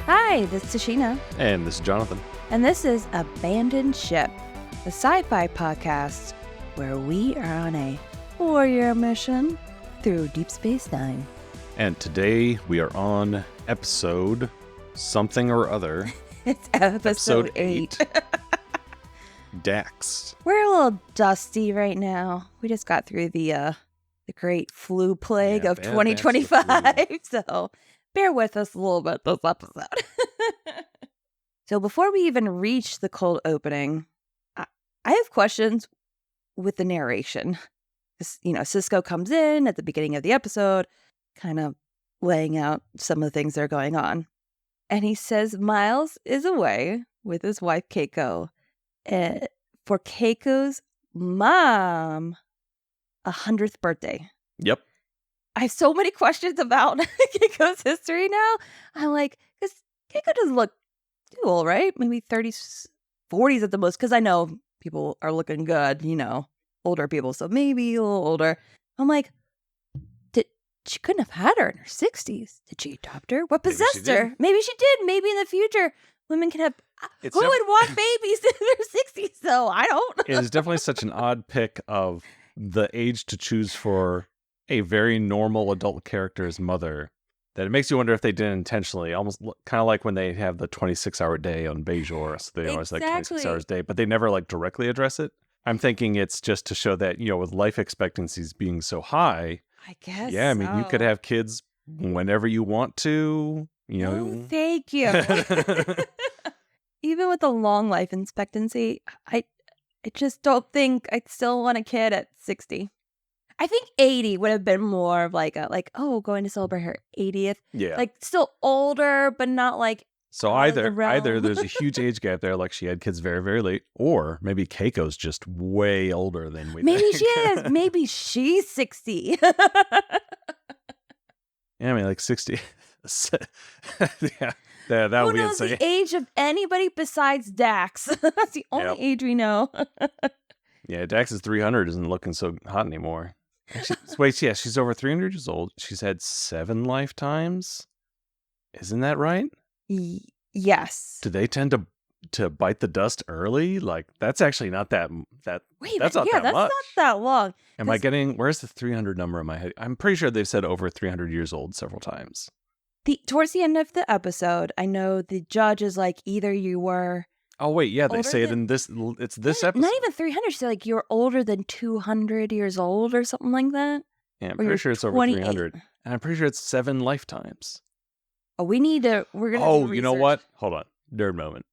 Hi, this is Tashina. And this is Jonathan. And this is Abandoned Ship, a sci-fi podcast where we are on a warrior mission through Deep Space Nine. And today we are on episode something or other. It's episode 8. Dax. We're a little dusty right now. We just got through the great flu plague of 2025, so bear with us a little bit this episode. So before we even reach the cold opening, I have questions with the narration. Cisco comes in at the beginning of the episode, kind of laying out some of the things that are going on. And he says Miles is away with his wife, Keiko, for Keiko's mom 100th birthday. Yep. I have so many questions about Keiko's history now. I'm like, because Keiko doesn't look too old, right? Maybe 30s, 40s at the most, because I know people are looking good, older people, so maybe a little older. I'm like, she couldn't have had her in her 60s. Did she adopt her? What possessed her? Maybe she did. Maybe in the future, women can have... Who would want babies in their 60s, though? I don't. It is definitely such an odd pick of the age to choose for a very normal adult character's mother that it makes you wonder if they did it intentionally, almost kind of like when they have the 26-hour day on Bashir. So they always like 26 hours a day, but they never directly address it. I'm thinking it's just to show that, with life expectancies being so high, I guess. Yeah, I mean, you could have kids whenever you want to, Oh, thank you. Even with the long life expectancy, I just don't think I'd still want a kid at 60. I think 80 would have been more of going to celebrate her 80th. Yeah. Still older, but not So either there's a huge age gap there, like she had kids very, very late, or maybe Keiko's just way older than we think. Maybe she is. Maybe she's 60. Yeah, I mean, 60. Yeah. That would be insane. The age of anybody besides Dax. That's the only age we know. Yeah, Dax's 300 isn't looking so hot anymore. She's over 300 years old. She's had 7 lifetimes. Isn't that right? Yes. Do they tend to bite the dust early? That's actually not that. Wait, that's not that much. Not that long. Am I getting? Where's the 300 number in my head? I'm pretty sure they've said over 300 years old several times. Towards the end of the episode, I know the judge is either you were. Oh wait, yeah, they say it in this. It's this episode. Not even 300. She's you're older than 200 years old or something like that. Yeah, I'm pretty sure it's over 300, and I'm pretty sure it's 7 lifetimes. Oh, we need to. We're gonna. Oh, you know what? Hold on, nerd moment.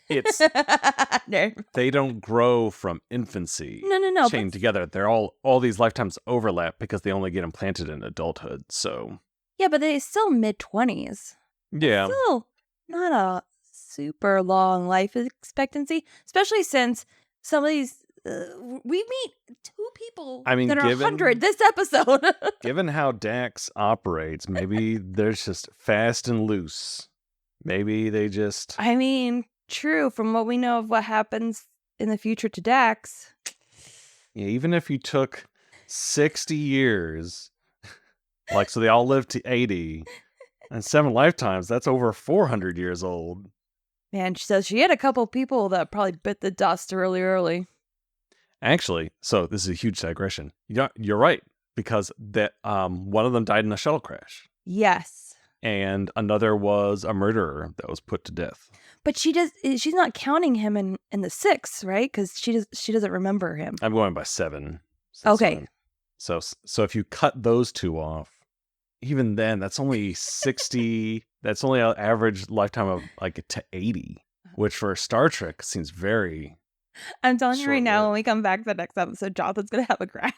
It's nerd. They don't grow from infancy. No. Chained together. They're all these lifetimes overlap because they only get implanted in adulthood. So. Yeah, but they still mid-20s. Yeah. Still not a super long life expectancy, especially since some of these, we meet 2 people that are 100 this episode. Given how Dax operates, maybe they're just fast and loose. Maybe they just... I mean, true, from what we know of what happens in the future to Dax. Yeah, even if you took 60 years... so they all lived to 80, and 7 lifetimes, that's over 400 years old. Man, she says she had a couple people that probably bit the dust early. Actually, so this is a huge digression. You're right, because that one of them died in a shuttle crash. Yes. And another was a murderer that was put to death. But she's not counting him in the 6, right? Because she doesn't remember him. I'm going by 7. Okay. 7. So if you cut those 2 off, even then, that's only 60. That's only an average lifetime of to 80, which for Star Trek seems very. I'm telling you right now, when we come back to the next episode, Jonathan's going to have a graph.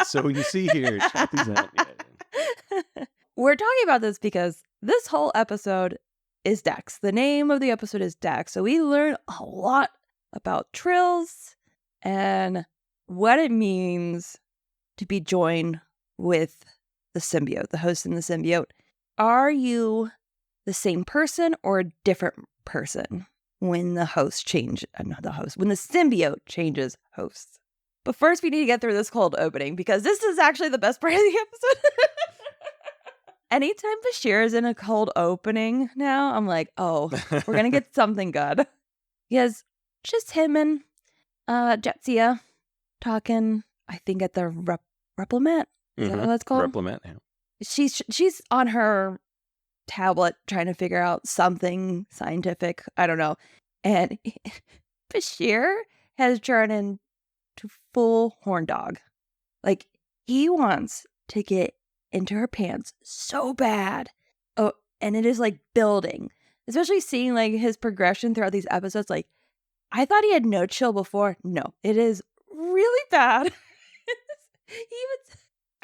So you see here, check these out. Yeah. We're talking about this because this whole episode is Dax. The name of the episode is Dax. So we learn a lot about trills and what it means to be joined with the symbiote, the host and the symbiote. Are you the same person or a different person when the when the symbiote changes hosts? But first we need to get through this cold opening because this is actually the best part of the episode. anytime Bashir is in a cold opening now, I'm like, oh, we're going to get something good. Because just him and Jetsia talking, I think, at the Replement. Is that what it's called? Replement, yeah. She's on her tablet trying to figure out something scientific. I don't know. And Bashir has turned into full horn dog. Like, he wants to get into her pants so bad. Oh, and it is like building. Especially seeing like his progression throughout these episodes. Like, I thought he had no chill before. No, it is really bad.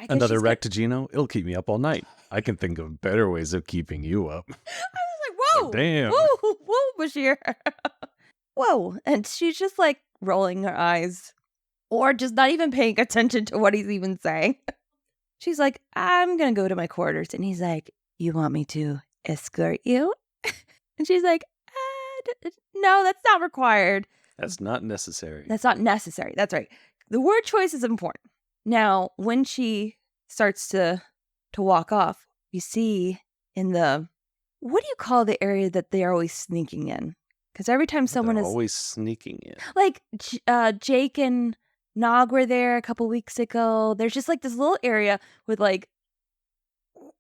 Another rectagino? It'll keep me up all night. I can think of better ways of keeping you up. I was like, whoa. Like, damn. Whoa, Bashir. Whoa. And she's just like rolling her eyes. Or just not even paying attention to what he's even saying. She's like, I'm going to go to my quarters. And he's like, you want me to escort you? And she's like, no, that's not required. That's not necessary. That's not necessary. That's right. The word choice is important. Now, when she starts to walk off, you see in the, what do you call the area that they're always sneaking in? Because every time someone is always sneaking in. Like Jake and Nog were there a couple weeks ago. There's just like this little area with like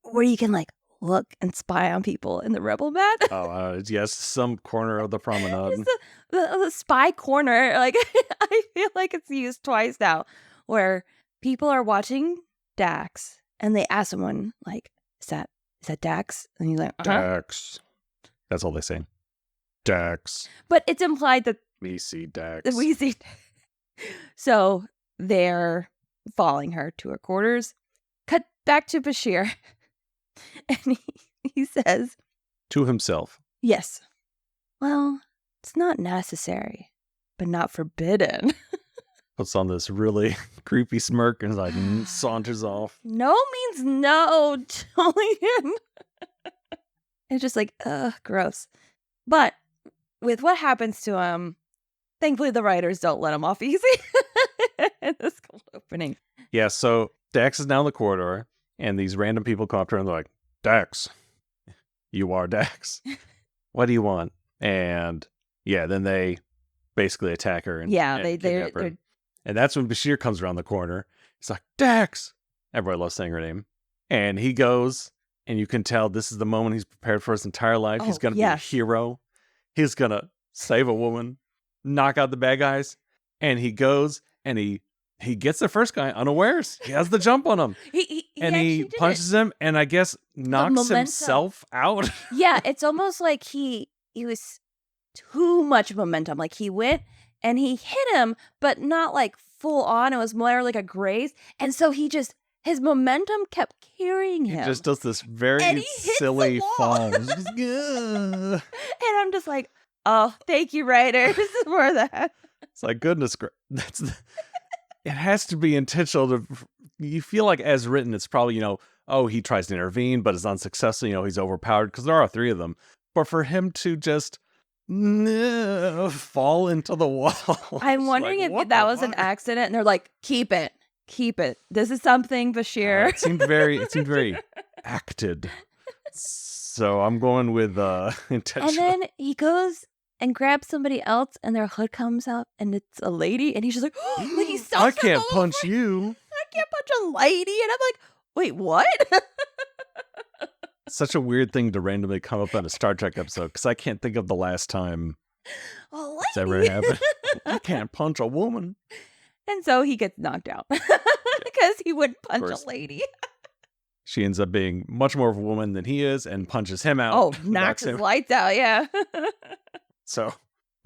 where you can like look and spy on people in the Rebel Mat. Oh, yes, some corner of the promenade. the spy corner. Like I feel like it's used twice now, where people are watching Dax and they ask someone like, "Is that Dax?" And he's like, Dax. That's all they say. Dax. But it's implied that we see Dax. So they're following her to her quarters. Cut back to Bashir. And he says to himself, yes. Well, it's not necessary, but not forbidden. Puts on this really creepy smirk and like saunters off. No means no, Julian. It's just like, gross. But with what happens to him, thankfully the writers don't let him off easy in this cold opening. Yeah, so Dax is now in the corridor, and these random people come up to her and they're like, Dax, you are Dax. What do you want? And yeah, then they basically attack her. And, they're... And that's when Bashir comes around the corner. He's like, Dax! Everybody loves saying her name. And he goes, and you can tell this is the moment he's prepared for his entire life. He's going to be a hero. He's going to save a woman, knock out the bad guys. And he goes, and he gets the first guy unawares. He has the jump on him. He punches him, and I guess knocks himself out. Yeah, it's almost like he was too much momentum. Like he went and he hit him, but not like full on. It was more like a graze. And so his momentum kept carrying him. He just does this very silly fall. And I'm just like, oh, thank you, writers, for that. It's like, goodness, it has to be intentional. You feel like as written, it's probably, he tries to intervene, but is unsuccessful. He's overpowered because there are three of them. But for him to just fall into the wall. I'm wondering if that was an accident and they're like, keep it. This is something, Bashir. It seemed very acted. So I'm going with intentional. And then he goes and grabs somebody else and their hood comes out and it's a lady and he's just like, like he's so I can't punch you. I can't punch a lady. And I'm like, wait, what? Such a weird thing to randomly come up on a Star Trek episode because I can't think of the last time it's ever happened. I can't punch a woman. And so he gets knocked out because he wouldn't punch a lady. She ends up being much more of a woman than he is and punches him out. Oh, knocks his lights out, yeah. So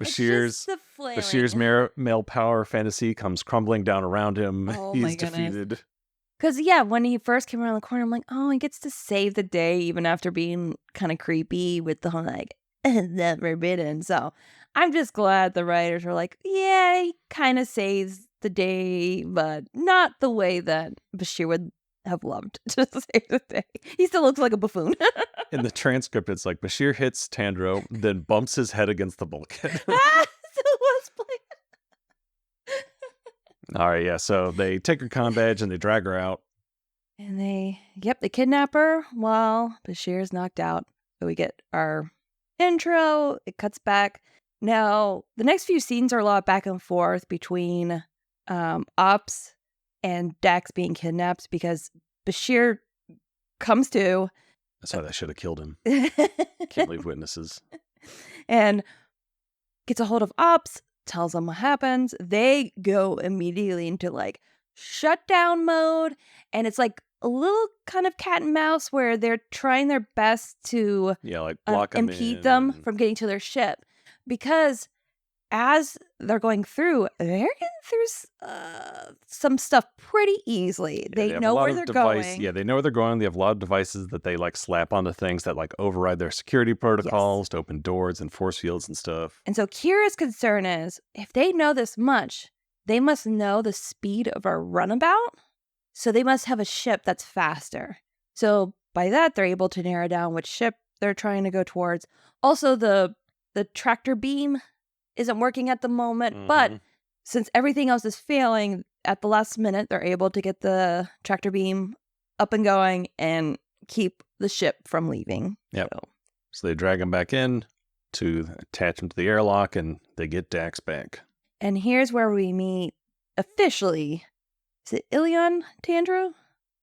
Bashir's male power fantasy comes crumbling down around him. Oh, he's defeated. Because, when he first came around the corner, I'm like, oh, he gets to save the day even after being kind of creepy with the whole, like, that forbidden. So I'm just glad the writers were like, yeah, he kind of saves the day, but not the way that Bashir would have loved to save the day. He still looks like a buffoon. In the transcript, it's like Bashir hits Tandro, then bumps his head against the bulkhead. So it was playing. All right, yeah. So they take her comm badge and they drag her out. And they kidnap her while Bashir's knocked out. So we get our intro, it cuts back. Now, the next few scenes are a lot back and forth between Ops and Dax being kidnapped because Bashir comes to. That's why they should have killed him. Can't leave witnesses. And gets a hold of Ops, tells them what happens. They go immediately into like shutdown mode. And it's like a little kind of cat and mouse where they're trying their best to block impede them from getting to their ship. Because as they're going through, they're getting through some stuff pretty easily. Yeah, they know where they're going. Yeah, they know where they're going. They have a lot of devices that they like slap onto things that like override their security protocols to open doors and force fields and stuff. And so Kira's concern is, if they know this much, they must know the speed of our runabout. So they must have a ship that's faster. So by that, they're able to narrow down which ship they're trying to go towards. Also, the tractor beam isn't working at the moment, but since everything else is failing, at the last minute, they're able to get the tractor beam up and going and keep the ship from leaving. Yep. So they drag him back in to attach him to the airlock, and they get Dax back. And here's where we meet officially. Is it Ilion Tandro?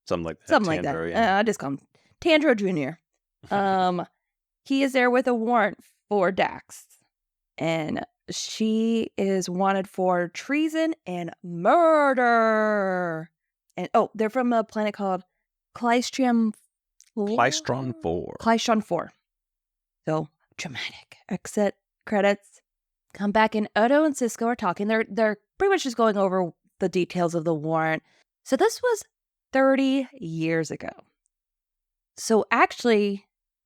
Something like that. Something like that. Yeah. I just call him Tandro Jr. He is there with a warrant for Dax. And she is wanted for treason and murder. And they're from a planet called Klystron 4. Klystron 4. So dramatic. Exit credits. Come back and Odo and Cisco are talking. They're pretty much just going over the details of the warrant. So this was 30 years ago. So actually,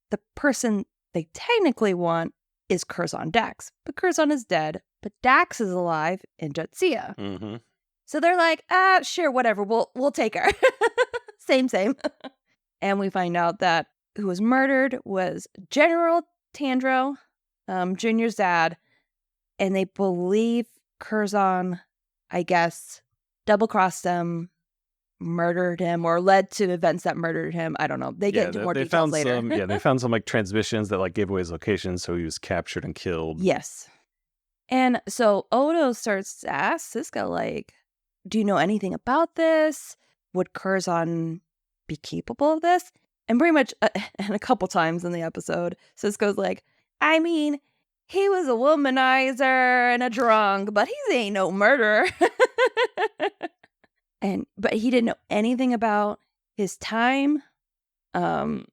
the person they technically want is Curzon Dax. But Curzon is dead. But Dax is alive in Jetsia. Mm-hmm. So they're like, sure, whatever. We'll take her. Same. And we find out that who was murdered was General Tandro, Junior's dad. And they believe Curzon, I guess, double-crossed him, murdered him, or led to events that murdered him. I don't know. They get into more details later. They found some like transmissions that like gave away his location, so he was captured and killed. Yes. And so Odo starts to ask Cisco, like, do you know anything about this? Would Curzon be capable of this? And pretty much, and a couple times in the episode, Cisco's like, I mean, he was a womanizer and a drunk, but he ain't no murderer. But he didn't know anything about his time on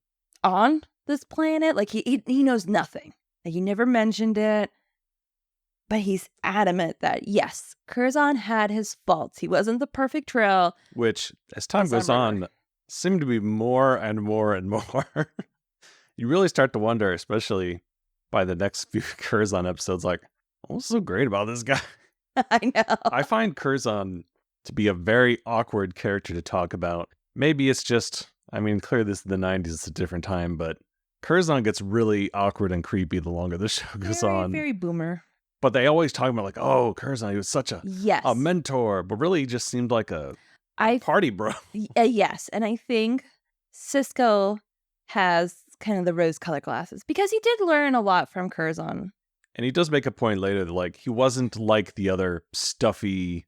this planet. Like he knows nothing. Like he never mentioned it. But he's adamant that yes, Curzon had his faults. He wasn't the perfect Trill. Which, as time goes on, seemed to be more and more and more. You really start to wonder, especially by the next few Curzon episodes, like, what's so great about this guy? I know. I find Curzon to be a very awkward character to talk about. Maybe it's just, I mean, clearly this is the 90s, it's a different time, but Curzon gets really awkward and creepy the longer the show goes on. Very boomer. But they always talk about like, oh, Curzon, he was such a mentor, but really he just seemed like a party bro. Yes, and I think Cisco has kind of the rose-colored glasses because he did learn a lot from Curzon. And he does make a point later that like he wasn't like the other stuffy,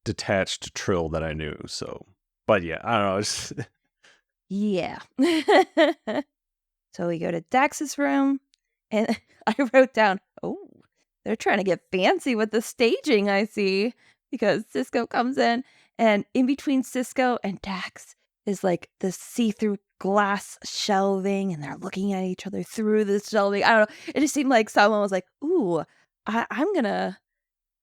detached Trill that I knew. So, but yeah, I don't know. Yeah. So we go to Dax's room, and I wrote down, they're trying to get fancy with the staging, I see, because Cisco comes in, and in between Cisco and Dax is like the see-through glass shelving, and they're looking at each other through the shelving. I don't know. It just seemed like someone was like, ooh, I'm going to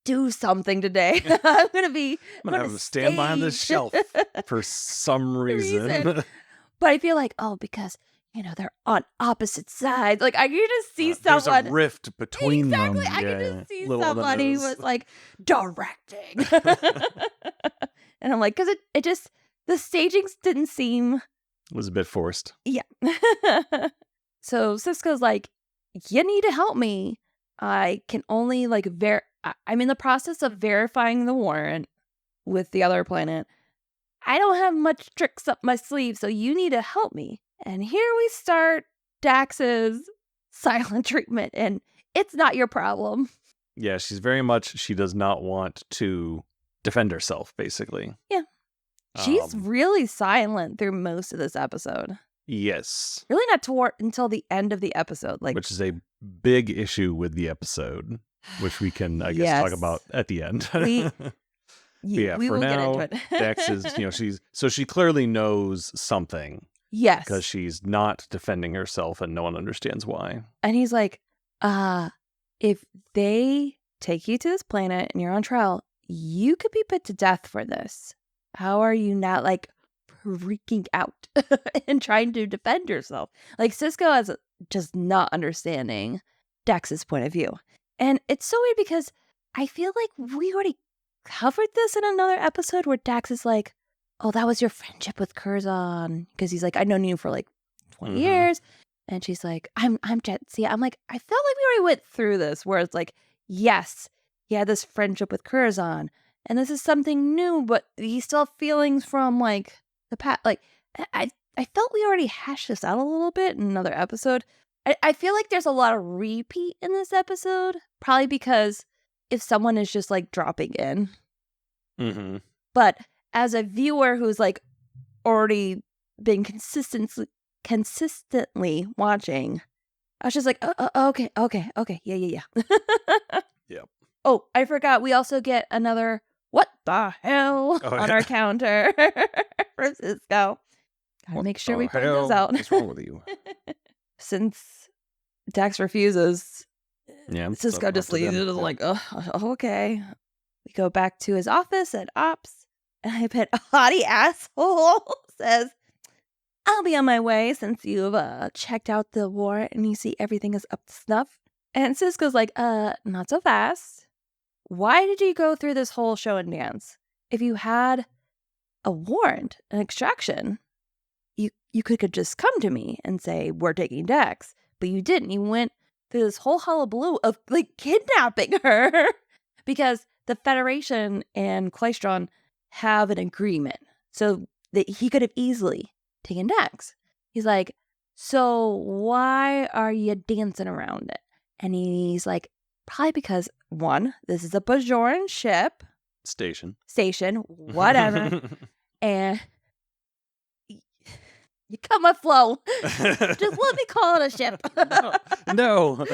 do something today. I'm going to have him stand behind this shelf for some reason. But I feel like, because they're on opposite sides. Like, I can just see someone. There's a rift between them. Exactly. I can just see somebody who was like directing. And I'm like, because it just, the staging didn't seem. It was a bit forced. Yeah. So Cisco's like, you need to help me. I can only I'm in the process of verifying the warrant with the other planet. I don't have much tricks up my sleeve, so you need to help me. And here we start Dax's silent treatment, and it's not your problem. Yeah, she's very much, she does not want to defend herself, basically. Yeah. She's really silent through most of this episode. Yes. Really not until the end of the episode. Which is a big issue with the episode, which we can, I guess, talk about at the end. We for will now, get into it. Dax is, she clearly knows something. Yes. Because she's not defending herself and no one understands why. And he's like, if they take you to this planet and you're on trial, you could be put to death for this. How are you not freaking out and trying to defend yourself? Cisco is just not understanding Dax's point of view. And it's so weird because I feel like we already covered this in another episode where Dax is like, oh, that was your friendship with Curzon. Because he's like, I've known you for 20 years. And she's like, I'm Jetsia. I'm like, I felt like we already went through this where it's like, yes, he had this friendship with Curzon. And this is something new, but he still have feelings from the past. I felt we already hashed this out a little bit in another episode. I feel like there's a lot of repeat in this episode, probably because if someone is just dropping in. Mm-hmm. But as a viewer who's already been consistently watching, I was just like, okay, yeah. Yep. Oh, I forgot. We also get another what the hell on our counter from Cisco. Gotta make sure we point those out. What's wrong with you? Since Dax refuses, Cisco just leaves it as oh, okay. We go back to his office at Ops, and I bet haughty asshole says, I'll be on my way since you've checked out the warrant and you see everything is up to snuff. And Cisco's like, not so fast. Why did you go through this whole show and dance? If you had a warrant, an extraction, you could just come to me and say, we're taking Dax. But you didn't. You went through this whole hullabaloo of kidnapping her because the Federation and Klystron have an agreement. So that he could have easily taken Dax. He's like, so why are you dancing around it? And he's like, probably because, one, this is a Bajoran ship. Station, whatever. And you cut my flow. Just let me call it a ship. No.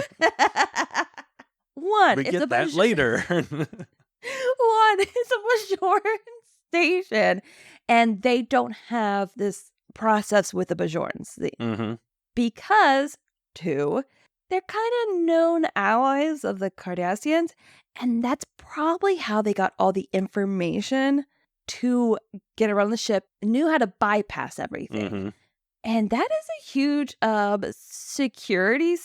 One, we get that later. One, it's a Bajoran station. And they don't have this process with the Bajorans. Because, two, they're kind of known allies of the Cardassians, and that's probably how they got all the information to get around the ship, knew how to bypass everything. And that is a huge security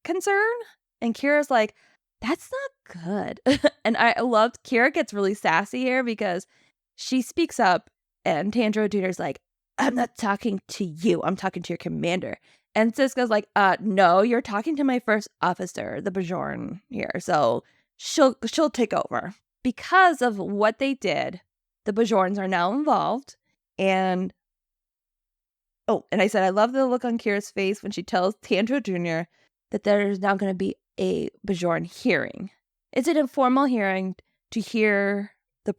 concern. And Kira's like, that's not good. And I loved, Kira gets really sassy here because she speaks up, and Tandro Jr.'s like, I'm not talking to you. I'm talking to your commander. And Cisco's like, no, you're talking to my first officer, the Bajoran here. So she'll take over. Because of what they did, the Bajorans are now involved. And I said, I love the look on Kira's face when she tells Tandro Jr. that there's now going to be a Bajoran hearing. It's an informal hearing to hear the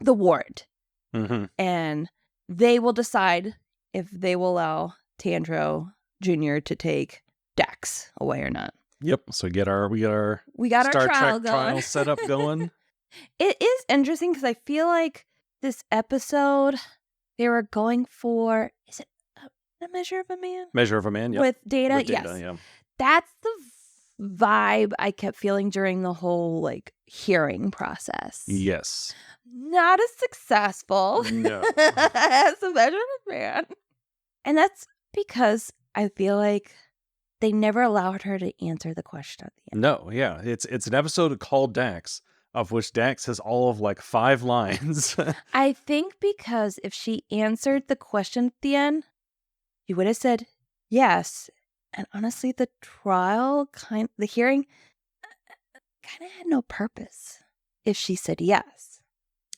warrant. And they will decide if they will allow Tandro Jr. to take Dax away or not. Yep. So we got our Star Trek going. trial setup going. It is interesting because I feel like this episode they were going for, is it a Measure of a Man? Measure of a Man, yep. With Data, With Data, yes. Yeah. That's the vibe I kept feeling during the whole hearing process. Yes. Not as successful No. as a Measure of a Man. And that's because I feel like they never allowed her to answer the question at the end. No, yeah. It's an episode called Dax, of which Dax has all of 5 lines. I think because if she answered the question at the end, you would have said yes. And honestly, the hearing kind of had no purpose if she said yes.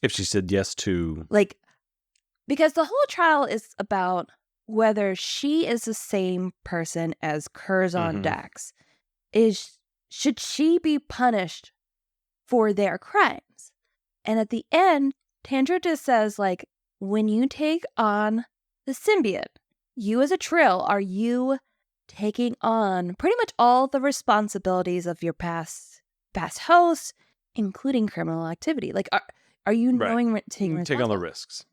If she said yes to... Because the whole trial is about whether she is the same person as Curzon Dax. Should she be punished for their crimes? And at the end, Tandra just says, like, when you take on the symbiote, you as a Trill, are you taking on pretty much all the responsibilities of your past hosts, including criminal activity? Like, are you knowing taking on the risks?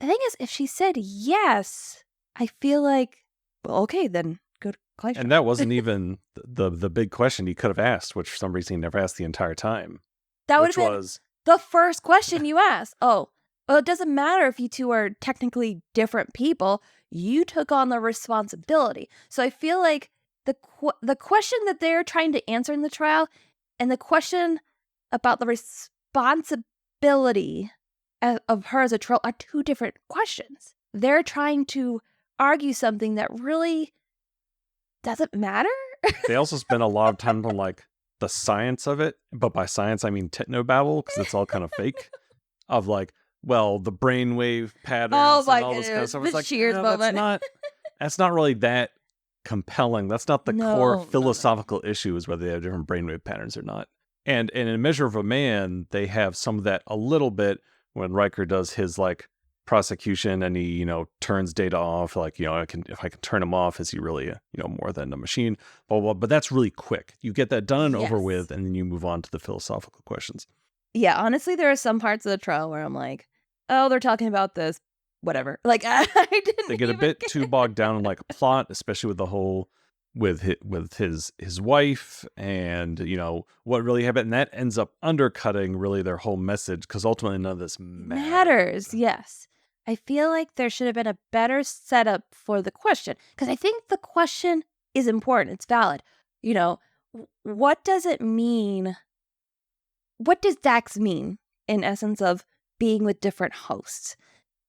The thing is, if she said yes, I feel like, well, okay, then go to Glacier. And that wasn't even the big question he could have asked, which for some reason he never asked the entire time. That would have been the first question you asked. Oh, well, it doesn't matter if you two are technically different people. You took on the responsibility. So I feel like the question that they're trying to answer in the trial and the question about the responsibility of her as a Trill are two different questions. They're trying to argue something that really doesn't matter. They also spend a lot of time on like the science of it, but by science I mean technobabble, because it's all kind of fake. Of like, well, the brainwave patterns and all this kind of stuff. It's like, that's not really that compelling. That's not the core philosophical issue, is whether they have different brainwave patterns or not. And in A Measure of a Man, they have some of that a little bit when Riker does his like prosecution and he, turns Data off. Like, if I can turn him off, is he really, more than a machine? Blah, blah, blah. But that's really quick. You get that done and over with, and then you move on to the philosophical questions. Yeah, honestly, there are some parts of the trial where I'm like, oh, they're talking about this, whatever. Like, I didn't. They get a bit too bogged down in like a plot, especially with the whole with his wife and what really happened, and that ends up undercutting really their whole message, because ultimately none of this matters. Yes, I feel like there should have been a better setup for the question, because I think the question is important. It's valid. What does it mean? What does Dax mean in essence of being with different hosts?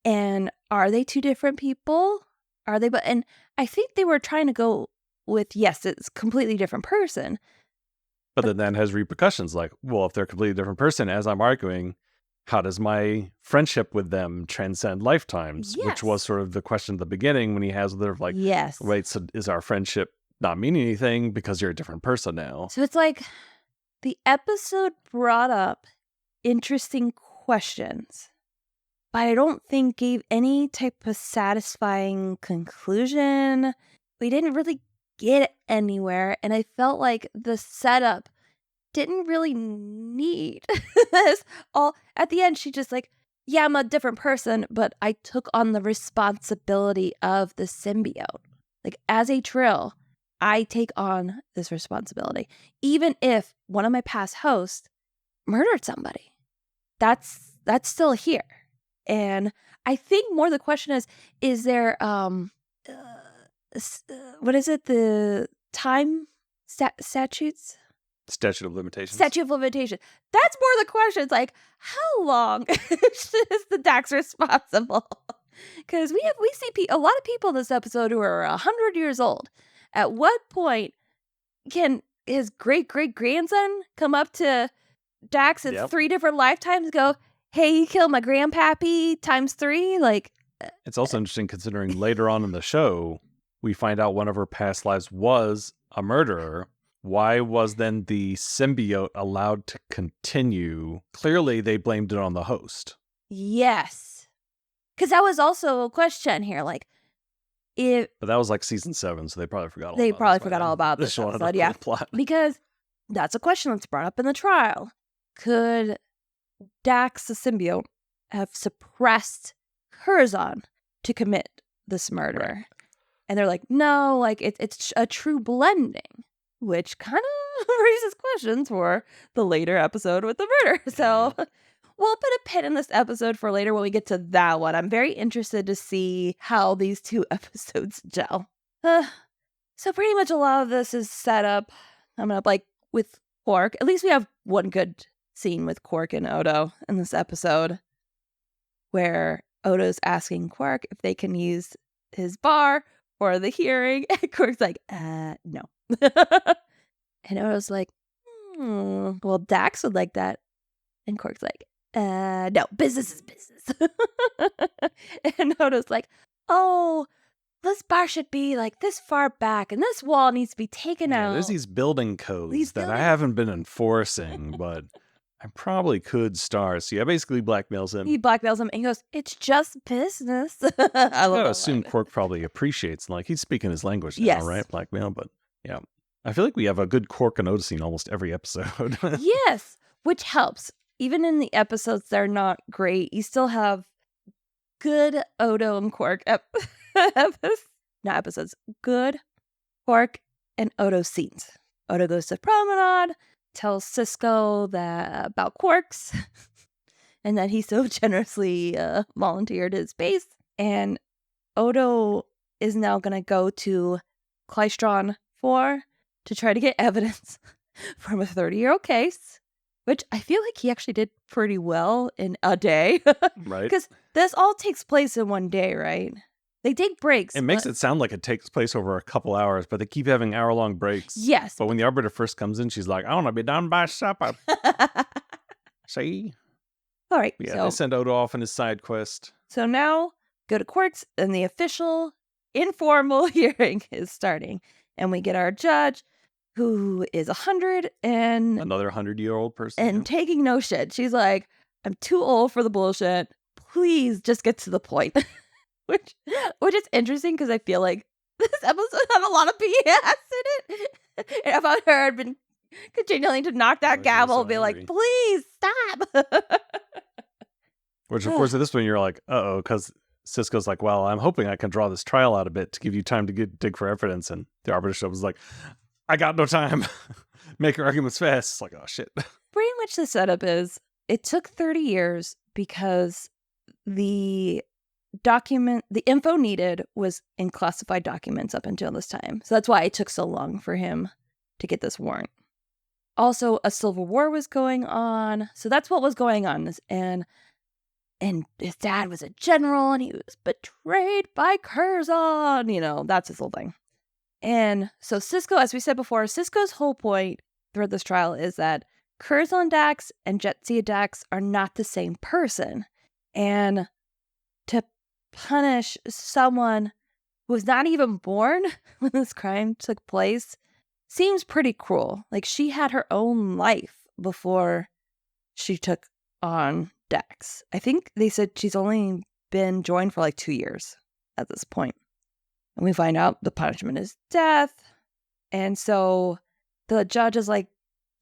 And are they two different people? Are they? And I think they were trying to go with, yes, it's a completely different person. But then that has repercussions. Like, well, if they're a completely different person, as I'm arguing, how does my friendship with them transcend lifetimes? Yes. Which was sort of the question at the beginning when he has their like, yes, wait, so is our friendship not meaning anything because you're a different person now? So it's like the episode brought up interesting questions, but I don't think gave any type of satisfying conclusion. We didn't really get anywhere, and I felt like the setup didn't really need this. All at the end, she just like, yeah, I'm a different person, but I took on the responsibility of the symbiote. Like, as a Trill, I take on this responsibility, even if one of my past hosts murdered somebody. That's still here. And I think more the question is there what is it? The time statutes? Statute of limitations. Statute of limitation. That's more the question. It's like, how long is the Dax responsible? Because we see a lot of people in this episode who are 100 years old. At what point can his great-great-grandson come up to Dax at 3 different lifetimes and go, hey, you killed my grandpappy times 3? Like, it's also interesting considering later on in the show, we find out one of her past lives was a murderer. Why was then the symbiote allowed to continue? Clearly, they blamed it on the host. Yes. Because that was also a question here. Like, but that was like season 7, so they probably forgot all about this episode. Yeah. Plot. Because that's a question that's brought up in the trial. Could Dax, the symbiote, have suppressed Curzon to commit this murder? Right. And they're like, no, like it's a true blending, which kind of raises questions for the later episode with the murder. So we'll put a pin in this episode for later when we get to that one. I'm very interested to see how these 2 episodes gel. So pretty much a lot of this is set up. I'm up like with Quark. At least we have one good scene with Quark and Odo in this episode, where Odo's asking Quark if they can use his bar for the hearing, and Quark's like, no. And Odo's like, well, Dax would like that. And Quark's like, No, business is business. And Odo's like, oh, this bar should be like this far back and this wall needs to be taken out. There's these building codes that I haven't been enforcing, but I probably could start. So yeah, basically blackmails him. He blackmails him and he goes, it's just business. I assume Quark probably appreciates, like, he's speaking his language now, Yes. right? Blackmail, but yeah. I feel like we have a good Quark and Odo scene almost every episode. Yes, which helps. Even in the episodes that are not great, you still have good Odo and Quark good Quark and Odo scenes. Odo goes to promenade, tells Sisko about Quarks, and that he so generously volunteered his base. And Odo is now going to go to Klystron 4 to try to get evidence from a 30-year-old case, which I feel like he actually did pretty well in a day. Right. Because this all takes place in one day, right? They take breaks. It makes it sound like it takes place over a couple hours, but they keep having hour-long breaks. Yes. But when the Arbiter first comes in, she's like, I want to be done by supper. See? All right. Yeah, so they send Odo off on his side quest. So now go to Quarks and the official informal hearing is starting. And we get our judge who is 100 and... Another 100-year-old person. And taking no shit. She's like, I'm too old for the bullshit. Please just get to the point. which is interesting because I feel like this episode had a lot of BS in it. And if I had been continuing to knock that gavel and be like, please stop. Which, of course, at this point, you're like, uh-oh, because Sisko's like, well, I'm hoping I can draw this trial out a bit to give you time to dig for evidence. And the Arbiter show was like, I got no time. Make your arguments fast. It's like, oh, shit. Pretty much the setup is it took 30 years because the info needed was in classified documents up until this time. So that's why it took so long for him to get this warrant. Also, a civil war was going on. So that's what was going on. And his dad was a general and he was betrayed by Curzon. You know, that's his whole thing. And so Sisko, as we said before, Sisko's whole point throughout this trial is that Curzon Dax and Jetsia Dax are not the same person. And to punish someone who was not even born when this crime took place seems pretty cruel. Like, she had her own life before she took on Dax. I think they said she's only been joined for like 2 years at this point. And we find out the punishment is death. And so the judge is like,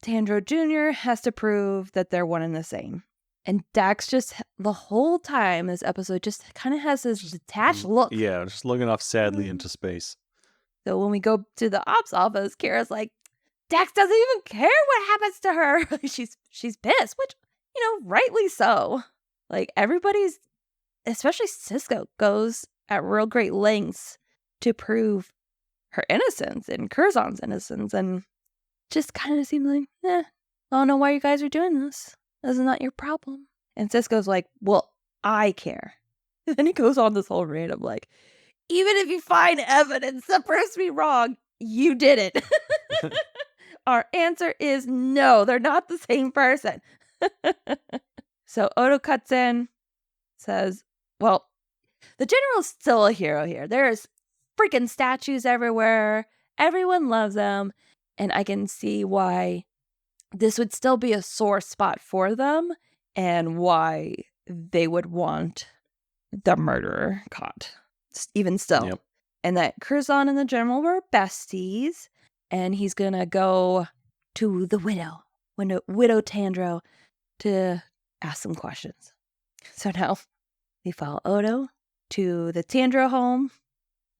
Tandro Jr. has to prove that they're one and the same. And Dax just, the whole time, this episode just kind of has this detached look. Yeah, just looking off sadly into space. So when we go to the ops office, Kara's like, Dax doesn't even care what happens to her. she's pissed, which, rightly so. Like, everybody's, especially Sisko, goes at real great lengths to prove her innocence and Curzon's innocence, and just kind of seemed like, I don't know why you guys are doing this. This is not your problem. And Sisko's like, well, I care. And then he goes on this whole rant of like, even if you find evidence that proves me wrong, you did it. Our answer is no, they're not the same person. So Odo cuts in, says, well, the general's still a hero here. There's freaking statues everywhere. Everyone loves him. And I can see why this would still be a sore spot for them and why they would want the murderer caught, even still. Yep. And that Curzon and the general were besties, and he's going to go to the widow Tandro, to ask some questions. So now we follow Odo to the Tandro home.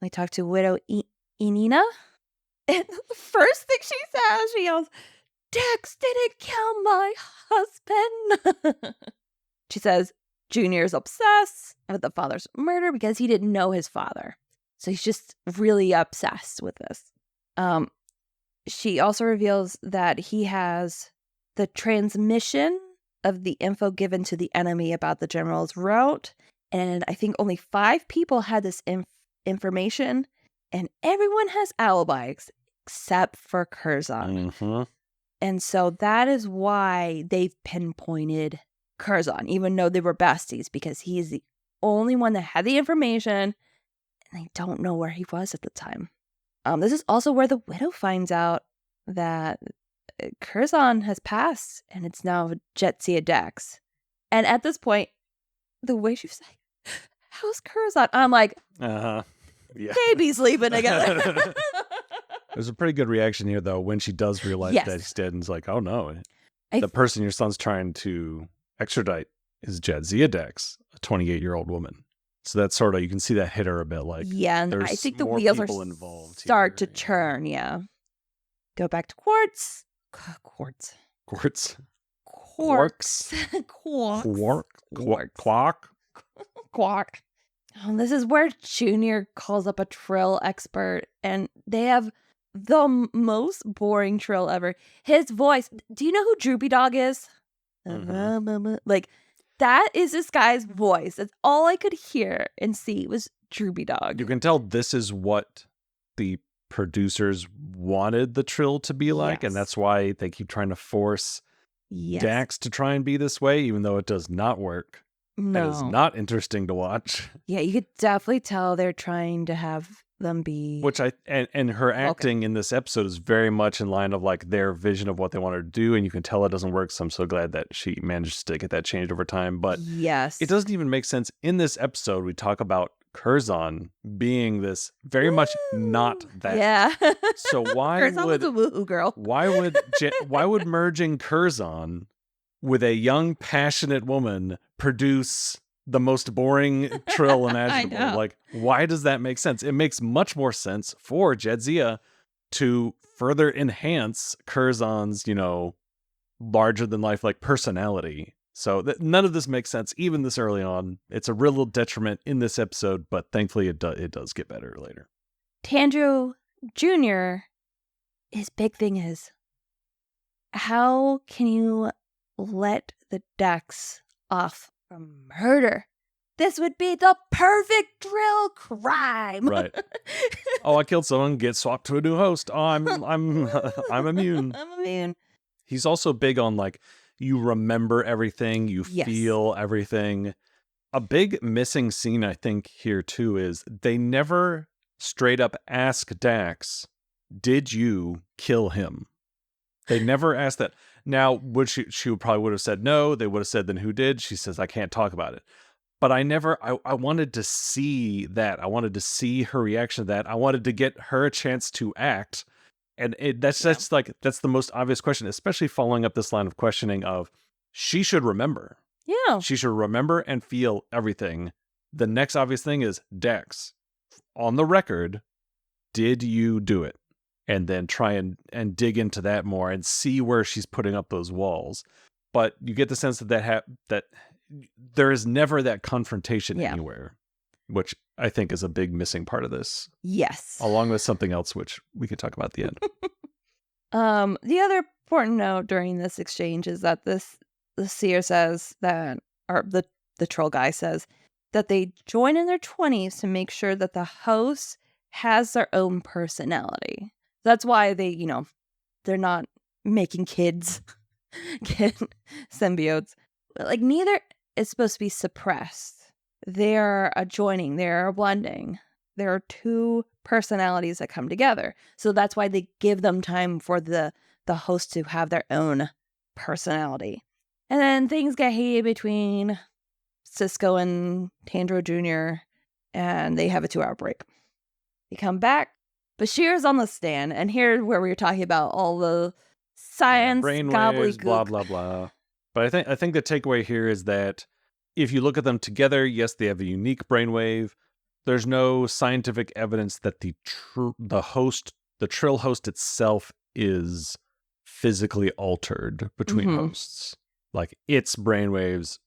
We talk to widow Inina. And the first thing she says, she yells, Dax didn't kill my husband. She says Junior's obsessed with the father's murder because he didn't know his father. So he's just really obsessed with this. She also reveals that he has the transmission of the info given to the enemy about the general's route. And I think only 5 people had this information. And everyone has alibis except for Curzon. Mm-hmm. And so that is why they've pinpointed Curzon, even though they were besties, because he's the only one that had the information, and they don't know where he was at the time. This is also where the widow finds out that Curzon has passed, and it's now Jadzia Dax. And at this point, the way she was like, how's Curzon? I'm like, yeah. Baby sleeping together. There's a pretty good reaction here, though, when she does realize that he's dead, and is like, oh no, the person your son's trying to extradite is Jadzia Dax, a 28-year-old woman. So that's sort of, you can see that hit her a bit, like, yeah, and I think the wheels are start to churn, yeah. Go back to Quartz. Quartz. Quartz. Quarks. Quark. Oh, this is where Junior calls up a Trill expert, and they have the most boring Trill ever. His voice. Do you know who Droopy Dog is? Mm-hmm. Like, that is this guy's voice. That's all I could hear and see was Droopy Dog. You can tell this is what the producers wanted the Trill to be like, and that's why they keep trying to force Dax to try and be this way, even though it does not work. No. It is not interesting to watch. Yeah, you could definitely tell they're trying to have them be... Which and her acting in this episode is very much in line of like their vision of what they want her to do, and you can tell it doesn't work, so I'm so glad that she managed to get that changed over time. But it doesn't even make sense. In this episode, we talk about Curzon being this very much not that. Yeah. So why Curzon was a woo-hoo girl. Why would merging Curzon with a young, passionate woman produce the most boring Trill imaginable? Like, why does that make sense? It makes much more sense for Jadzia to further enhance Curzon's, larger than life like personality. So none of this makes sense, even this early on. It's a real detriment in this episode, but thankfully it does get better later. Tandro Jr., his big thing is, how can you let the Dax off from murder? This would be the perfect Trill crime. Right. Oh, I killed someone, get swapped to a new host. Oh, I'm immune. I'm immune. He's also big on like, you remember everything, you feel everything. A big missing scene, I think, here too is they never straight up ask Dax, did you kill him? They never asked that. Now, she probably would have said no. They would have said, then who did? She says, I can't talk about it. But I wanted to see that. I wanted to see her reaction to that. I wanted to get her a chance to act. And that's the most obvious question, especially following up this line of questioning of, she should remember. Yeah. She should remember and feel everything. The next obvious thing is, Dax, on the record, did you do it? And then try and dig into that more and see where she's putting up those walls. But you get the sense that there is never that confrontation anywhere, which I think is a big missing part of this. Yes. Along with something else, which we could talk about at the end. The other important note during this exchange is that the seer says that, or the troll guy says, that they join in their 20s to make sure that the host has their own personality. That's why they, they're not making kid symbiotes. Like, neither is supposed to be suppressed. They're adjoining, they're blending. There are two personalities that come together. So that's why they give them time for the host to have their own personality. And then things get heated between Cisco and Tandro Jr., and they have a 2-hour break. They come back. Bashir's on the stand, and here's where we were talking about all the science, gobbledygook, blah blah blah. But I think the takeaway here is that if you look at them together, yes, they have a unique brainwave. There's no scientific evidence that the Trill host itself is physically altered between hosts. Like, its brainwaves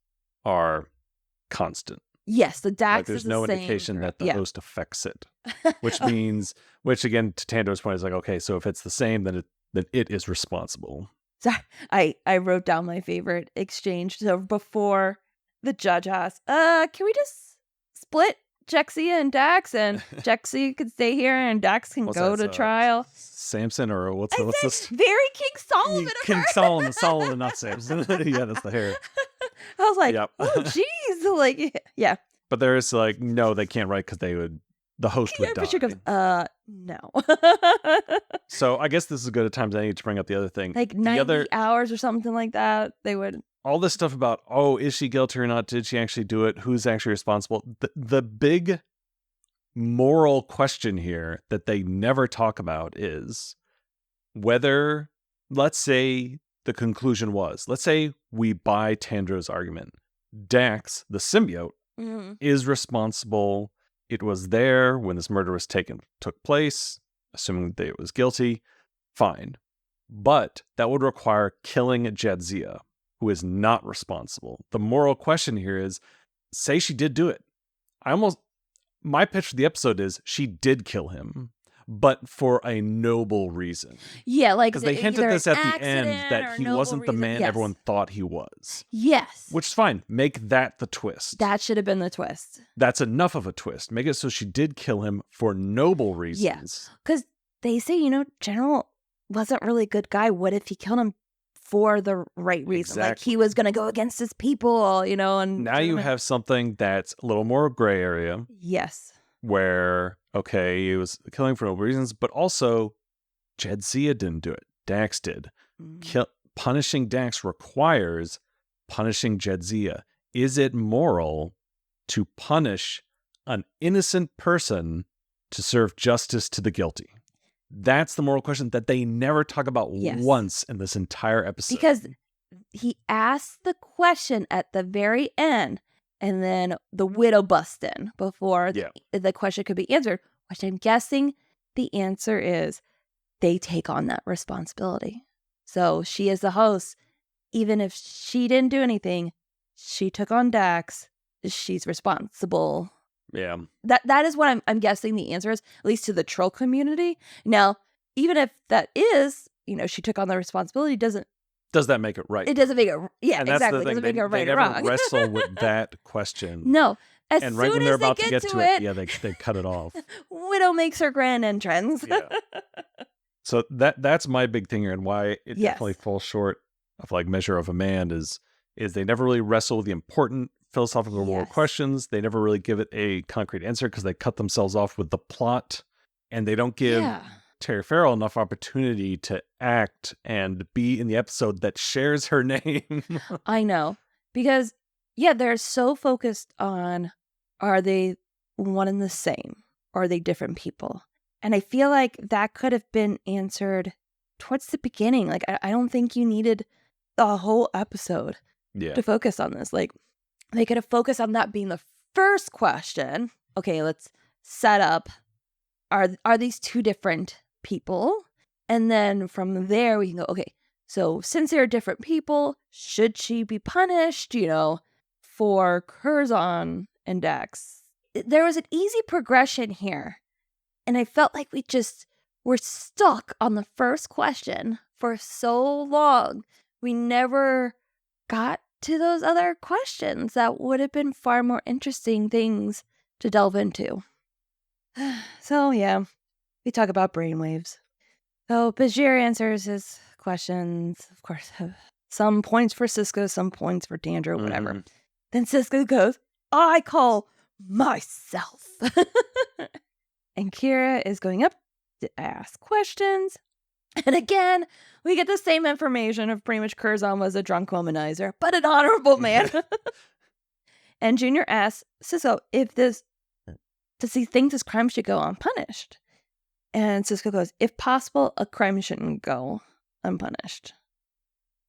are constant. Yes, the Dax like, there's is no the indication same. that the host affects it, which again, to Tandro's point, is like, okay, so if it's the same, then it is responsible. So I wrote down my favorite exchange. So before the judge asked, can we just split Jexia and Dax, and Jexia could stay here and Dax can go to trial? Samson, or what's this? Very King Solomon. King Solomon, not Samson. Yeah, that's the hair. I was like, Yep. oh, geez. Like, yeah. But there's like, no, they can't write because the host would die. Bashir goes, no. So I guess this is as good a time as any to bring up the other thing. Like 90 hours or something like that. They would. All this stuff about, oh, is she guilty or not? Did she actually do it? Who's actually responsible? The big moral question here that they never talk about is whether, let's say the conclusion was, let's say we buy Tandra's argument. Dax, the symbiote, is responsible. It was there when this murder took place, assuming that it was guilty. Fine. But that would require killing Jadzia, who is not responsible. The moral question here is, say she did do it. My pitch for the episode is she did kill him, but for a noble reason. Yeah, like because they hinted this at the end that he wasn't the man everyone thought he was. Yes. Which is fine. Make that the twist. That should have been the twist. That's enough of a twist. Make it so she did kill him for noble reasons. Yeah. Because they say, General wasn't really a good guy. What if he killed him for the right reason? Exactly. Like he was going to go against his people, and now you have something that's a little more gray area. Yes. Where, okay, he was killing for no reasons, but also Jadzia didn't do it. Dax did. Punishing Dax requires punishing Jadzia. Is it moral to punish an innocent person to serve justice to the guilty? That's the moral question that they never talk about once in this entire episode. Because he asked the question at the very end, and then the widow busts in before the question could be answered, which I'm guessing the answer is they take on that responsibility. So she is the host. Even if she didn't do anything, she took on Dax. She's responsible. Yeah. That is what I'm guessing the answer is, at least to the troll community. Now, even if that is, she took on the responsibility, does that make it right? It doesn't make it, and exactly. It doesn't make it right or wrong. They never wrestle with that question. No. And right when they're about to get to it, they cut it off. Widow makes her grand entrance. Yeah. So that's my big thing here, and why it definitely falls short of like Measure of a Man is they never really wrestle with the important philosophical moral questions. They never really give it a concrete answer because they cut themselves off with the plot, and they don't give Terry Farrell enough opportunity to act and be in the episode that shares her name. I know. Because, they're so focused on, are they one and the same? Or are they different people? And I feel like that could have been answered towards the beginning. Like, I don't think you needed the whole episode to focus on this. Like, they could have focused on that being the first question. Okay, let's set up, are these two different people? And then from there we can go, okay, so since they're different people, should she be punished, for Curzon and Dax? There was an easy progression here. And I felt like we just were stuck on the first question for so long. We never got to those other questions that would have been far more interesting things to delve into. So, we talk about brainwaves. So, Bashir answers his questions. Of course, some points for Cisco, some points for Tandra, whatever. Then Cisco goes, I call myself. And Kira is going up to ask questions. And again, we get the same information of pretty much Curzon was a drunk womanizer, but an honorable man. And Junior asks Cisco does he think this crime should go unpunished? And Cisco goes, if possible, a crime shouldn't go unpunished.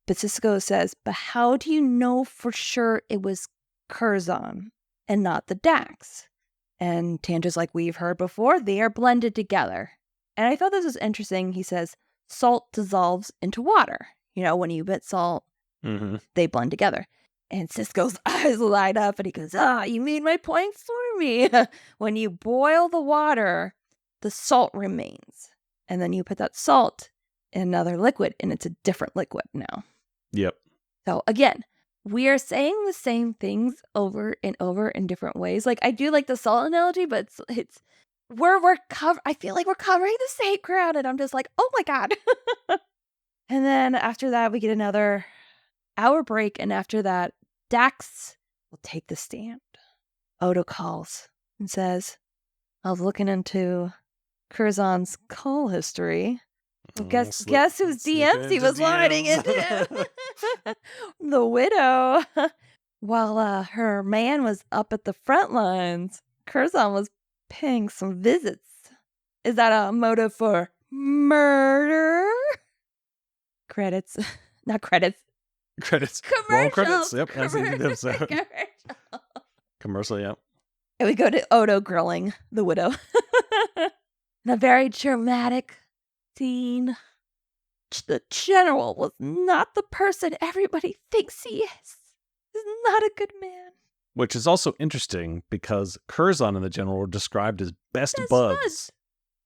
But Cisco says, but how do you know for sure it was Curzon and not the Dax? And Tandra's like, we've heard before, they are blended together. And I thought this was interesting. He says, salt dissolves into water. When you put salt, they blend together. And Cisco's eyes light up and he goes, you made my point for me. When you boil the water, the salt remains. And then you put that salt in another liquid and it's a different liquid now. Yep. So again, we are saying the same things over and over in different ways. Like I do like the salt analogy, but it's I feel like we're covering the same ground and I'm just like, oh my God. And then after that, we get another hour break. And after that, Dax will take the stand. Odo calls and says, I was looking into Curzon's call history. Well, guess whose DMs he was sliding into? The widow. While her man was up at the front lines, Curzon was paying some visits. Is that a motive for murder? Credits. Not credits. Credits. Commercial. Wrong credits. Yep. Commercial. Commercial, yep. And we go to Odo grilling the widow. In a very dramatic scene. The general was not the person everybody thinks he is. He's not a good man. Which is also interesting because Curzon and the general were described as best buds.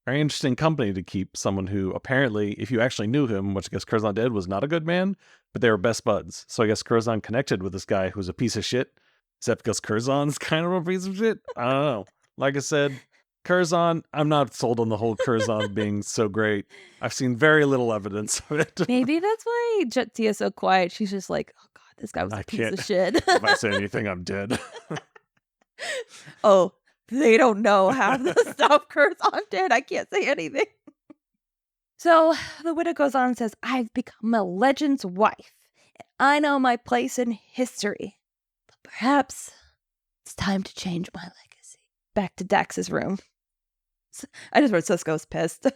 Very interesting company to keep someone who apparently, if you actually knew him, which I guess Curzon did, was not a good man, but they were best buds. So I guess Curzon connected with this guy who's a piece of shit. Is that because Curzon's kind of a piece of shit? I don't know. Like I said, Curzon, I'm not sold on the whole Curzon being so great. I've seen very little evidence of it. Maybe that's why Jetsia is so quiet. She's just like, oh God, this guy was a piece of shit. If I say anything, I'm dead. Oh, they don't know half the stuff Curzon did. I can't say anything. So the widow goes on and says, I've become a legend's wife, and I know my place in history. But perhaps it's time to change my legacy. Back to Dax's room. I just wrote Sisko's pissed.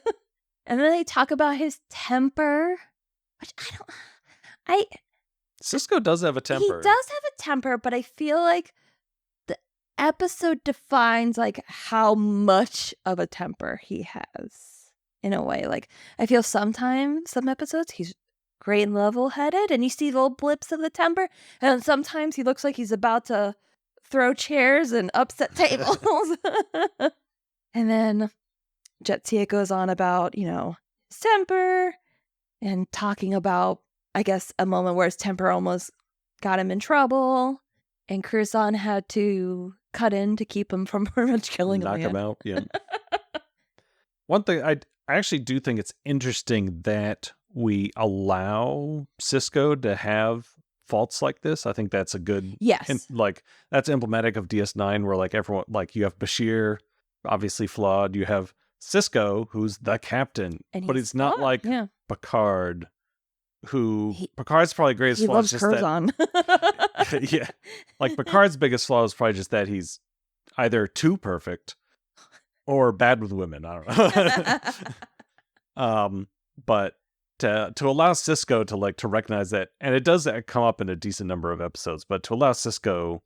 And then they talk about his temper, which Sisko does have a temper. He does have a temper, but I feel like the episode defines like how much of a temper he has in a way. Like I feel sometimes, some episodes, he's great and level-headed and you see little blips of the temper. And sometimes he looks like he's about to throw chairs and upset tables. And then Jetsia goes on about, his temper and talking about, I guess, a moment where his temper almost got him in trouble. And Curzon had to cut in to keep him from pretty much killing him. Knock him out, yeah. One thing, I actually do think it's interesting that we allow Sisko to have faults like this. I think that's a good... Yes. That's emblematic of DS9 where, everyone... you have Bashir, obviously flawed. You have Sisko, who's the captain. But he's not like Picard, Picard's probably greatest flaw is just Curzon. that... Yeah. Picard's biggest flaw is probably just that he's either too perfect or bad with women. I don't know. But to allow Sisko to recognize that, and it does come up in a decent number of episodes, but to allow Sisko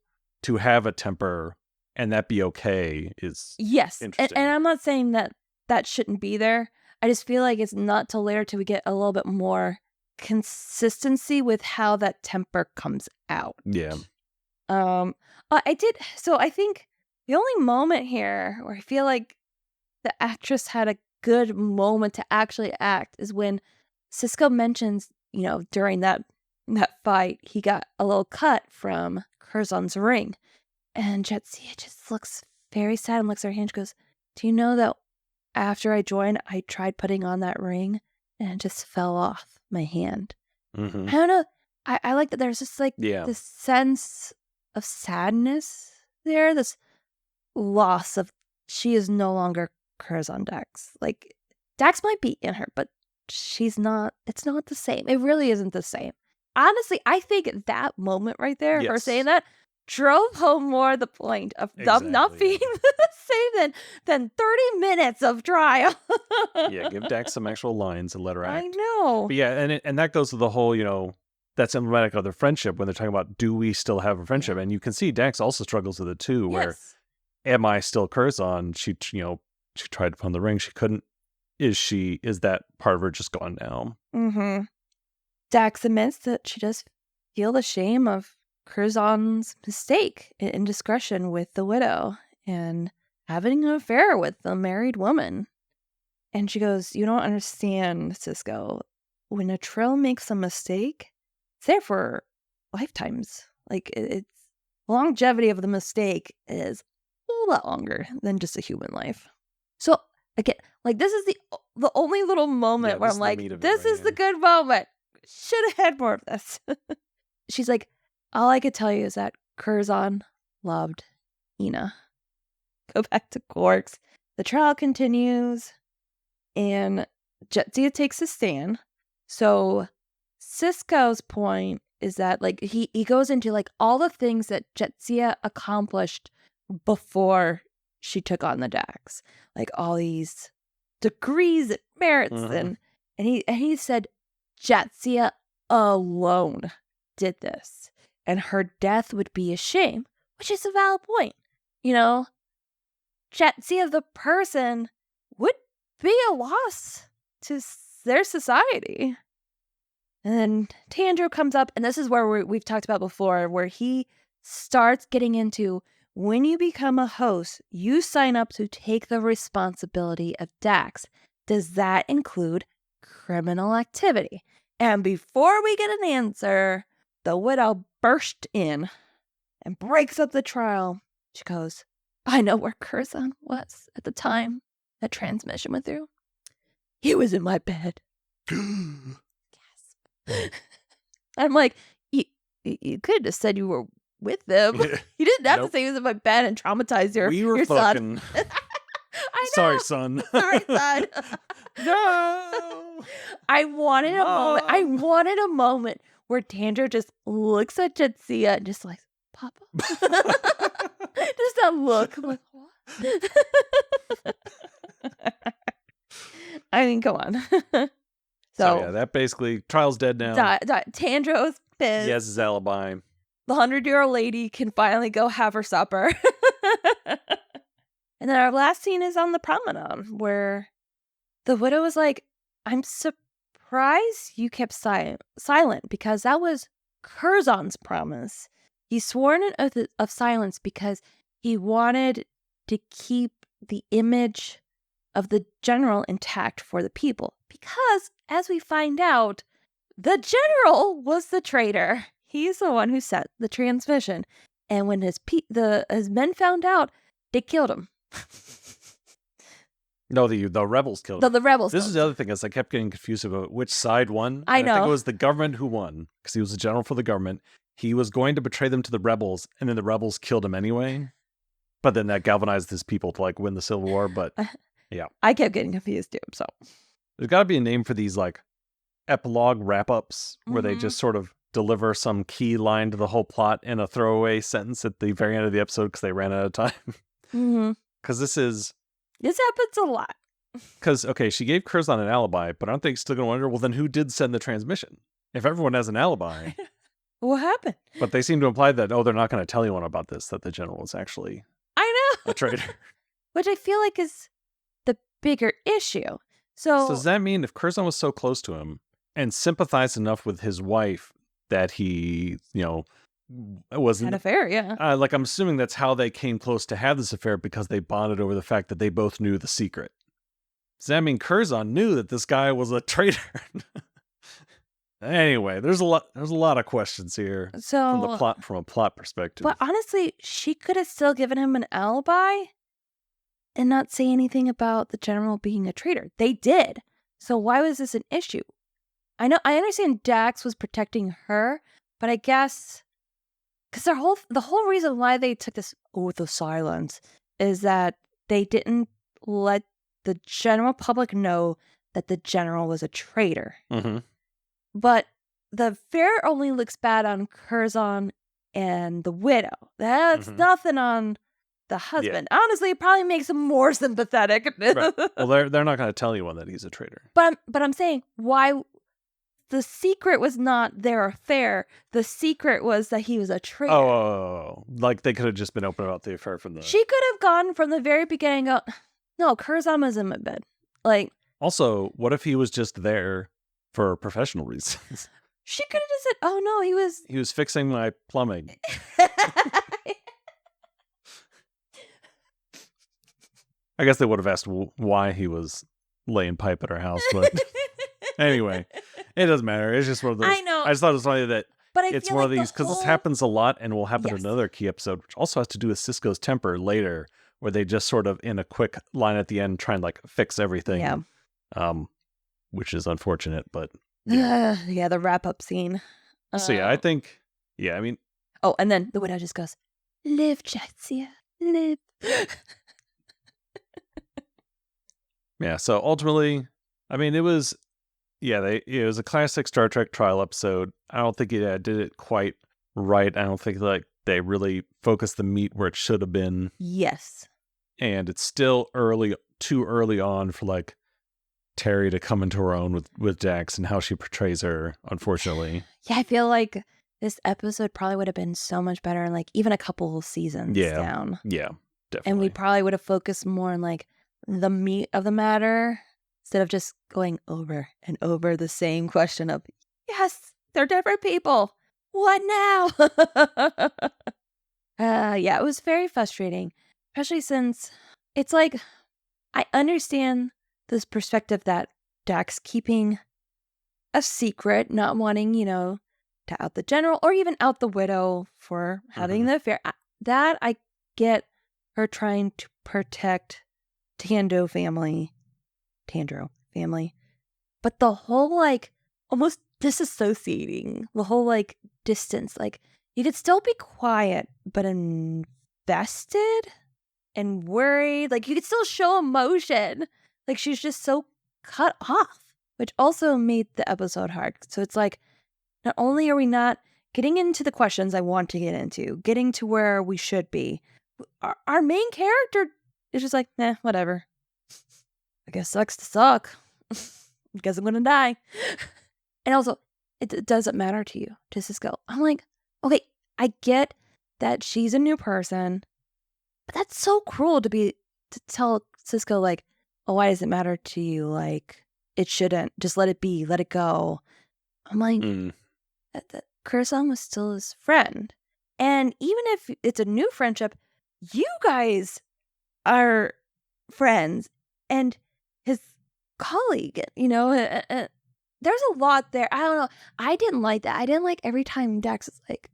to have a temper and that be okay is interesting. And I'm not saying that shouldn't be there. I just feel like it's not till later till we get a little bit more consistency with how that temper comes out. Yeah. I think the only moment here where I feel like the actress had a good moment to actually act is when Sisko mentions, during that fight, he got a little cut from Curzon's ring. And Jetsia just looks very sad and looks at her hand and goes, do you know that after I joined, I tried putting on that ring and it just fell off my hand. Mm-hmm. I don't know. I like that there's just this sense of sadness there, this loss of she is no longer Curzon Dax. Dax might be in her, but she's not. It's not the same. It really isn't the same. Honestly, I think that moment right there, her saying that, drove home more the point of them not being the same than 30 minutes of trial. Yeah, give Dax some actual lines and let her act. I know. But yeah, and that goes to the whole, that's emblematic of their friendship when they're talking about, do we still have a friendship? And you can see Dax also struggles with it too, where, am I still Curzon? She tried to pawn the ring. She couldn't. Is that part of her just gone now? Mm-hmm. Dax admits that she does feel the shame of Curzon's mistake and indiscretion with the widow and having an affair with a married woman. And she goes, you don't understand, Sisko. When a Trill makes a mistake, it's there for lifetimes. It's longevity of the mistake is a lot longer than just a human life. So again, this is the only little moment where I'm like, this is the good moment. Should have had more of this. She's like, all I could tell you is that Curzon loved Ina. Go back to Quarks. The trial continues, and Jetsia takes a stand. So Sisko's point is that like he goes into like all the things that Jetsia accomplished before she took on the Dax, like all these degrees and merits, and he said Jetsia alone did this, and her death would be a shame, which is a valid point. You know, Jetsia the person would be a loss to their society. And then Tandrew comes up, and this is where we've talked about before, where he starts getting into, when you become a host, you sign up to take the responsibility of Dax. Does that include criminal activity? And before we get an answer, the widow burst in and breaks up the trial. She goes, I know where Curzon was at the time that transmission went through. He was in my bed. I'm like, you could have just said you were with them. You didn't have to say he was in my bed and traumatize your son. I know. Sorry, son. Sorry, son. No. I wanted a moment where Tandrew just looks at Jetsia and just like, Papa. Just that look. I'm like, what? I mean, come on. So yeah, that basically, trial's dead now. Tandrew's pissed. He has his alibi. The 100-year-old lady can finally go have her supper. And then our last scene is on the promenade, where the widow was like, I'm surprised you kept silent, because that was Curzon's promise. He swore an oath of silence because he wanted to keep the image of the general intact for the people. Because, as we find out, the general was the traitor. He's the one who sent the transmission. And when his men found out, they killed him. No, the rebels killed him. The rebels. This is the other thing, is I kept getting confused about which side won. I know. I think it was the government who won, because he was the general for the government. He was going to betray them to the rebels, and then the rebels killed him anyway. But then that galvanized his people to like win the Civil War. But yeah, I kept getting confused too. So there's got to be a name for these like epilogue wrap-ups where they just sort of deliver some key line to the whole plot in a throwaway sentence at the very end of the episode because they ran out of time. Because this happens a lot. Because, okay, she gave Curzon an alibi, but aren't they still going to wonder, well, then who did send the transmission? If everyone has an alibi. What happened? But they seem to imply that, they're not going to tell anyone about this, that the general is actually a traitor. Which I feel like is the bigger issue. So does that mean if Curzon was so close to him and sympathized enough with his wife that he, wasn't an affair, yeah. Like, I'm assuming that's how they came close to have this affair, because they bonded over the fact that they both knew the secret. Does that mean Curzon knew that this guy was a traitor? Anyway, there's a lot of questions here from a plot perspective. But honestly, she could have still given him an alibi and not say anything about the general being a traitor. They did. So why was this an issue? I understand Dax was protecting her, but I guess because the whole reason why they took this oath of silence is that they didn't let the general public know that the general was a traitor. But the affair only looks bad on Curzon and the widow. That's nothing on the husband. Yeah. Honestly, it probably makes him more sympathetic. Right. Well, they're not going to tell anyone that he's a traitor. But I'm saying, why? The secret was not their affair. The secret was that he was a traitor. Oh, like they could have just been open about the affair from the... She could have gone from the very beginning, no, Curzon was in my bed. Like... Also, what if he was just there for professional reasons? She could have just said, oh no, he was fixing my plumbing. I guess they would have asked why he was laying pipe at our house, but anyway, it doesn't matter. It's just one of those. I know. I just thought it was funny that it's one of these, because this happens a lot and will happen in another key episode, which also has to do with Sisko's temper later, where they just sort of, in a quick line at the end, try and like fix everything. Yeah. Which is unfortunate, but the wrap up scene. So yeah, I think, I mean, Oh, and then the widow just goes, "Live, Jadzia, live." Yeah, so ultimately, I mean, it was a classic Star Trek trial episode. I don't think it did it quite right. I don't think like they really focused the meat where it should have been. Yes. And it's still too early on for like Terry to come into her own with Dax and how she portrays her, unfortunately. Yeah, I feel like this episode probably would have been so much better in like even a couple seasons down. Yeah, definitely. And we probably would have focused more on like the meat of the matter instead of just going over and over the same question of, yes, they're different people. What now? Yeah, it was very frustrating, especially since it's like, I understand this perspective that Dax keeping a secret, not wanting, to out the general or even out the widow for having the affair. That I get her trying to protect Tandro family. But the whole like almost disassociating, the whole like distance, like you could still be quiet, but invested and worried. Like you could still show emotion. Like she's just so cut off, which also made the episode hard. So it's like, not only are we not getting into the questions I want to get into, getting to where we should be, our main character is just like, whatever. I guess sucks to suck. I guess I'm gonna die. And also, it doesn't matter to you, to Cisco. I'm like, okay, I get that she's a new person, but that's so cruel to tell Cisco like, oh, why does it matter to you? Like, it shouldn't. Just let it be. Let it go. I'm like, that Kurosan was still his friend. And even if it's a new friendship, you guys are friends. And his colleague, there's a lot there. I don't know. I didn't like that. I didn't like every time Dax is like,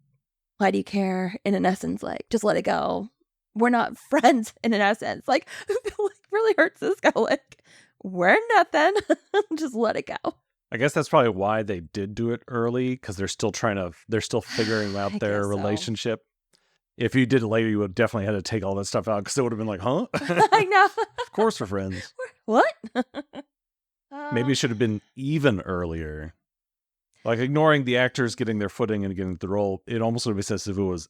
why do you care? In an essence, like, just let it go. We're not friends in an essence. Like, it really hurts Cisco. Like, we're nothing. Just let it go. I guess that's probably why they did do it early, because they're still figuring out their relationship. So. If you did it later, you would definitely had to take all that stuff out, because it would have been like, huh? I know. Of course we're friends. What? Maybe it should have been even earlier. Like, ignoring the actors getting their footing and getting the role, it almost would make sense if it was,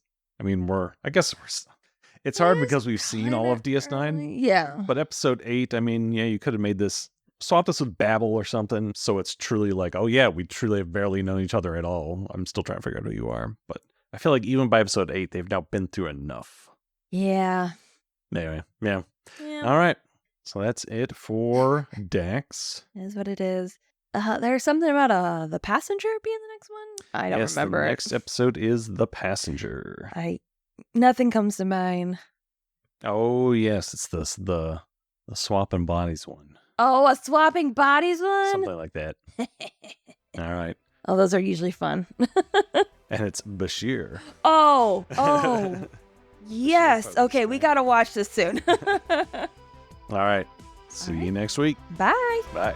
it's hard because we've seen all of DS9. Early. Yeah. But episode 8, you could have made this, swap this with Babel or something, so it's truly like, oh yeah, we truly have barely known each other at all. I'm still trying to figure out who you are. But I feel like even by episode 8, they've now been through enough. Yeah. Anyway, yeah. All right. So that's it for Dax. It is what it is. There's something about the passenger being the next one. I don't remember. The next episode is The Passenger. Nothing comes to mind. Oh yes, it's the swapping bodies one. Oh, a swapping bodies one? Something like that. All right. Oh, those are usually fun. And it's Bashir. Oh. Yes. Okay, we gotta watch this soon. All right. See you next week. Bye. Bye.